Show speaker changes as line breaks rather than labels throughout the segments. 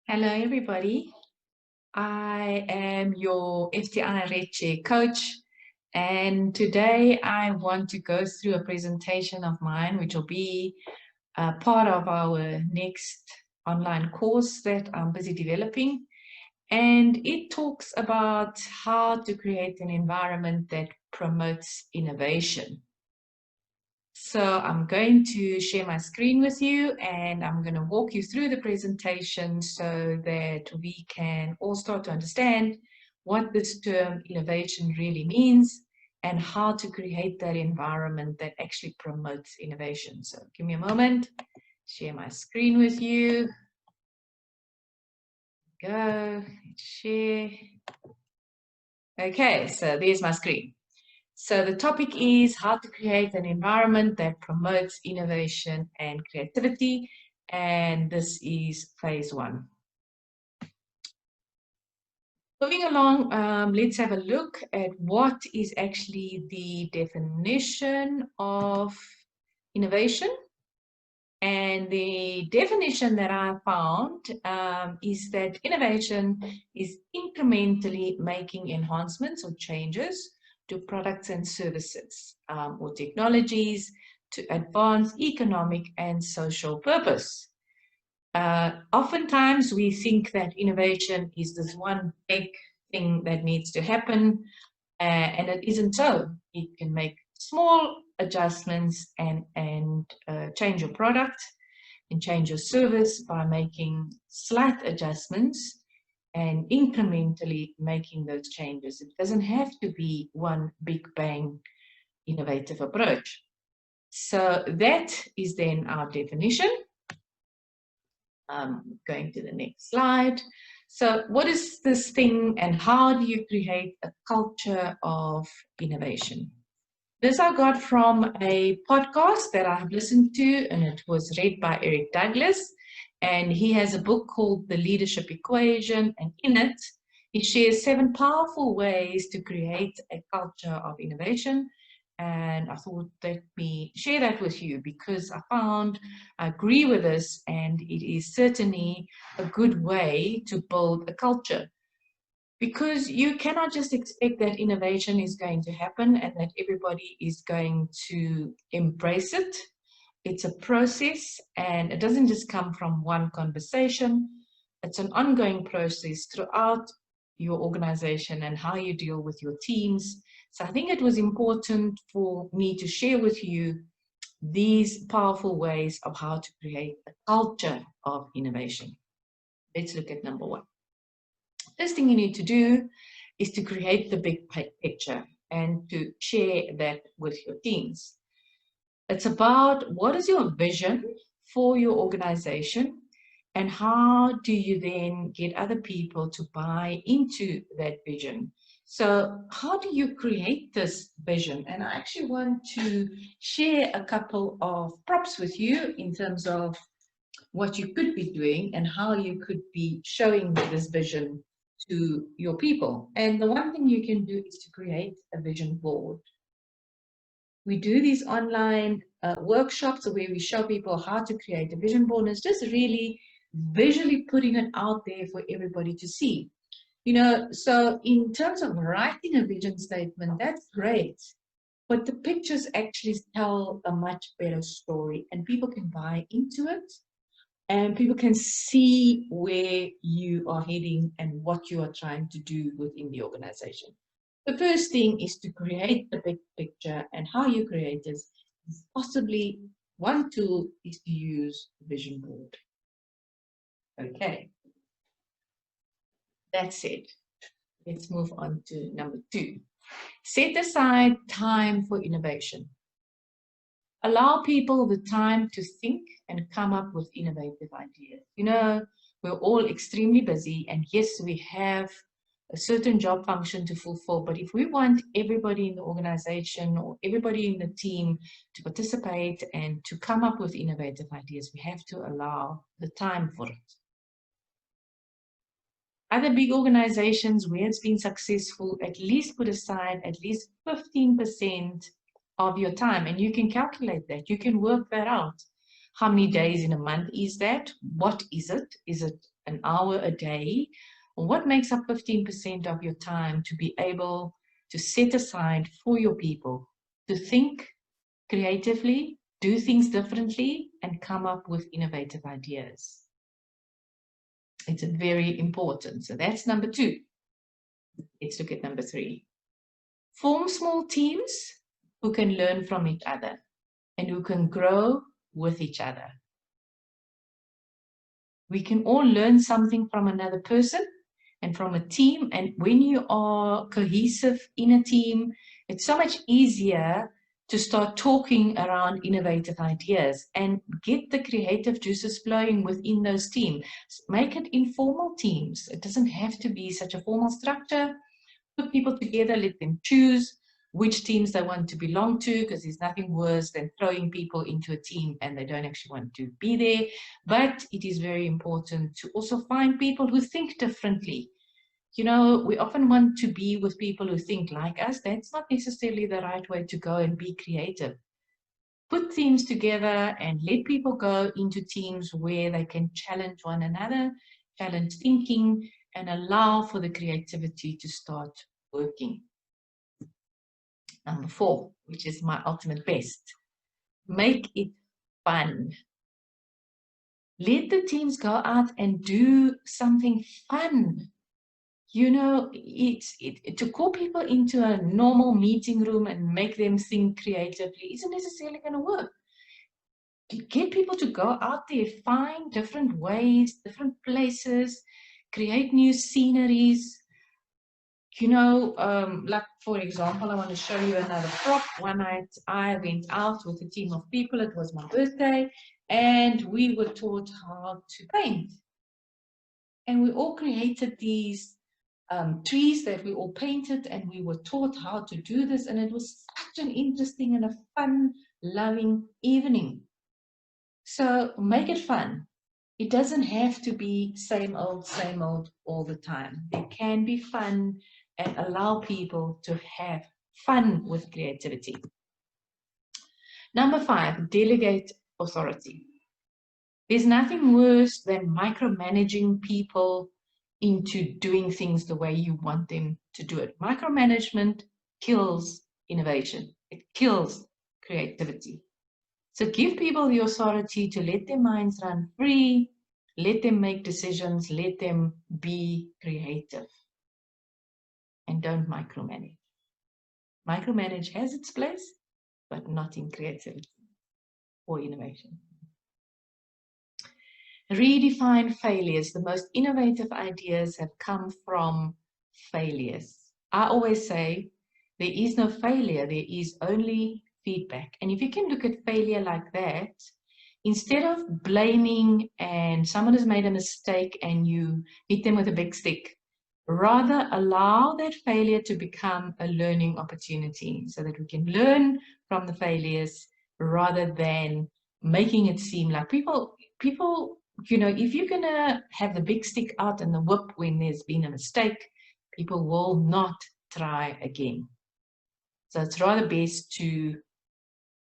Hello, everybody. I am your FTI Red Chair coach, and today I want to go through a presentation of mine, which will be part of our next online course that I'm busy developing. And it talks about how to create an environment that promotes innovation. So I'm going to share my screen with you and I'm going to walk you through the presentation so that we can all start to understand what this term innovation really means and how to create that environment that actually promotes innovation. So give me a moment, share my screen with you. Go, share. Okay, so there's my screen. So the topic is how to create an environment that promotes innovation and creativity. And this is phase one. Moving along, let's have a look at what is actually the definition of innovation. And the definition that I found is that innovation is incrementally making enhancements or changes to products and services or technologies to advance economic and social purpose. Oftentimes we think that innovation is this one big thing that needs to happen, and it isn't so. It can make small adjustments and change your product and change your service by making slight adjustments and incrementally making those changes. It doesn't have to be one big bang innovative approach. So that is then our definition. Going to the next slide. So what is this thing and how do you create a culture of innovation? This I got from a podcast that I have listened to, and it was read by Eric Douglas. And he has a book called The Leadership Equation, and in it, he shares 7 powerful ways to create a culture of innovation. And I thought, let me share that with you because I agree with this, and it is certainly a good way to build a culture. Because you cannot just expect that innovation is going to happen and that everybody is going to embrace it. It's a process and it doesn't just come from one conversation. It's an ongoing process throughout your organization and how you deal with your teams. So I think it was important for me to share with you these powerful ways of how to create a culture of innovation. Let's look at number 1. First thing you need to do is to create the big picture and to share that with your teams. It's about what is your vision for your organization and how do you then get other people to buy into that vision. So how do you create this vision? And I actually want to share a couple of props with you in terms of what you could be doing and how you could be showing this vision to your people. And the one thing you can do is to create a vision board. We do these online workshops where we show people how to create a vision board. And it's just really visually putting it out there for everybody to see. You know, so in terms of writing a vision statement, that's great. But the pictures actually tell a much better story and people can buy into it. And people can see where you are heading and what you are trying to do within the organization. The first thing is to create the big picture, and how you create this is possibly one tool is to use vision board. Okay, that's it. Let's move on to number 2. Set aside time for innovation. Allow people the time to think and come up with innovative ideas. You know, we're all extremely busy, and yes, we have a certain job function to fulfill, but if we want everybody in the organization or everybody in the team to participate and to come up with innovative ideas, we have to allow the time for it. Other big organizations where it's been successful at least put aside at least 15% of your time, and you can calculate that. You can work that out. How many days in a month is that? What is it? Is it an hour a day, what makes up 15% of your time to be able to set aside for your people, to think creatively, do things differently, and come up with innovative ideas? It's very important. So that's number 2. Let's look at number 3. Form small teams who can learn from each other and who can grow with each other. We can all learn something from another person and from a team. And when you are cohesive in a team, it's so much easier to start talking around innovative ideas and get the creative juices flowing within those teams. Make it informal teams. It doesn't have to be such a formal structure. Put people together, let them choose which teams they want to belong to, because there's nothing worse than throwing people into a team and they don't actually want to be there. But it is very important to also find people who think differently. You know, we often want to be with people who think like us. That's not necessarily the right way to go and be creative. Put teams together and let people go into teams where they can challenge one another, challenge thinking, and allow for the creativity to start working. Number 4, which is my ultimate best, make it fun. Let the teams go out and do something fun. You know, to call people into a normal meeting room and make them think creatively isn't necessarily going to work. To get people to go out there, find different ways, different places, create new sceneries. You know, like for example, I want to show you another prop. One night I went out with a team of people. It was my birthday, and we were taught how to paint. And we all created these trees that we all painted, and we were taught how to do this. And it was such an interesting and a fun, loving evening. So make it fun. It doesn't have to be same old all the time. It can be fun and allow people to have fun with creativity. Number 5, delegate authority. There's nothing worse than micromanaging people into doing things the way you want them to do it. Micromanagement kills innovation. It kills creativity. So give people the authority to let their minds run free, let them make decisions, let them be creative. And don't micromanage. Micromanage has its place, but not in creativity or innovation. Redefine failures. The most innovative ideas have come from failures. I always say there is no failure, there is only feedback. And if you can look at failure like that, instead of blaming and someone has made a mistake and you hit them with a big stick, rather allow that failure to become a learning opportunity so that we can learn from the failures rather than making it seem like people, you know, if you're going to have the big stick out and the whip when there's been a mistake, people will not try again. So it's rather best to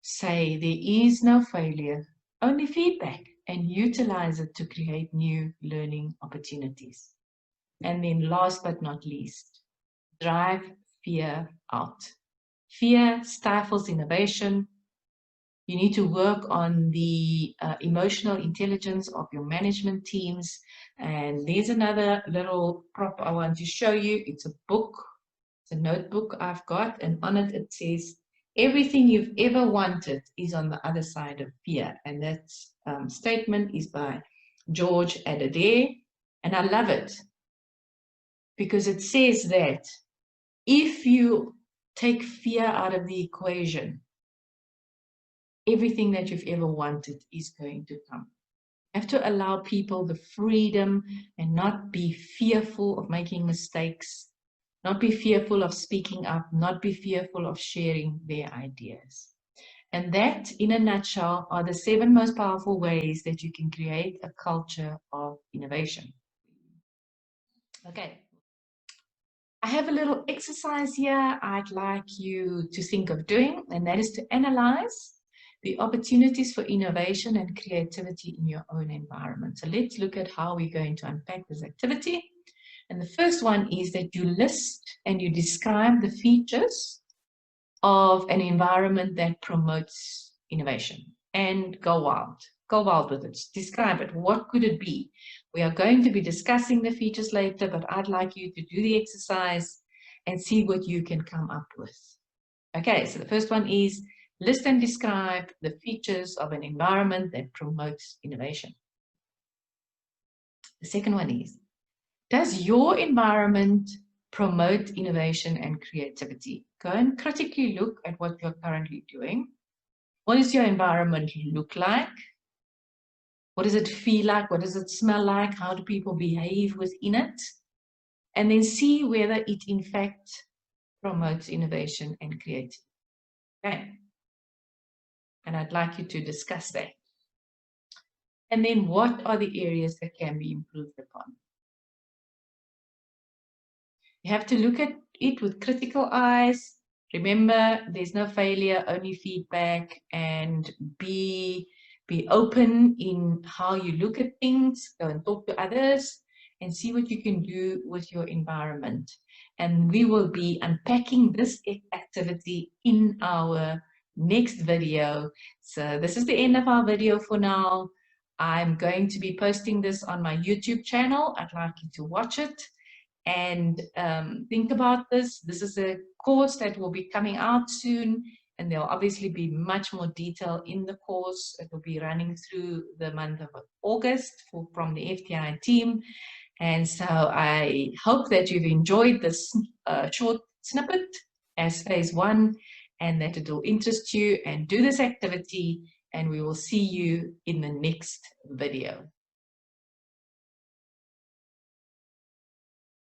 say there is no failure, only feedback, and utilize it to create new learning opportunities. And then last but not least, drive fear out. Fear stifles innovation. You need to work on the emotional intelligence of your management teams. And there's another little prop I want to show you. It's a book. It's a notebook I've got. And on it, it says, everything you've ever wanted is on the other side of fear. And that statement is by George Adair. And I love it because it says that if you take fear out of the equation, everything that you've ever wanted is going to come. You have to allow people the freedom and not be fearful of making mistakes, not be fearful of speaking up, not be fearful of sharing their ideas. And that, in a nutshell, are the 7 most powerful ways that you can create a culture of innovation. Okay. I have a little exercise here I'd like you to think of doing, and that is to analyze the opportunities for innovation and creativity in your own environment. So let's look at how we're going to unpack this activity. And the first one is that you list and you describe the features of an environment that promotes innovation, and go wild with it. Describe it. What could it be? We are going to be discussing the features later, but I'd like you to do the exercise and see what you can come up with. Okay, so the first one is list and describe the features of an environment that promotes innovation. The second one is, does your environment promote innovation and creativity? Go and critically look at what you're currently doing. What does your environment look like? What does it feel like? What does it smell like? How do people behave within it? And then see whether it in fact promotes innovation and creativity. Okay. And I'd like you to discuss that. And then what are the areas that can be improved upon? You have to look at it with critical eyes. Remember, there's no failure, only feedback, and be open in how you look at things. Go and talk to others and see what you can do with your environment. And we will be unpacking this activity in our next video. So this is the end of our video for now. I'm going to be posting this on my YouTube channel. I'd like you to watch it and think about this. This is a course that will be coming out soon, and there'll obviously be much more detail in the course. It will be running through the month of August from the FTI team. And so I hope that you've enjoyed this short snippet as phase 1, and that it will interest you, and do this activity, and we will see you in the next video.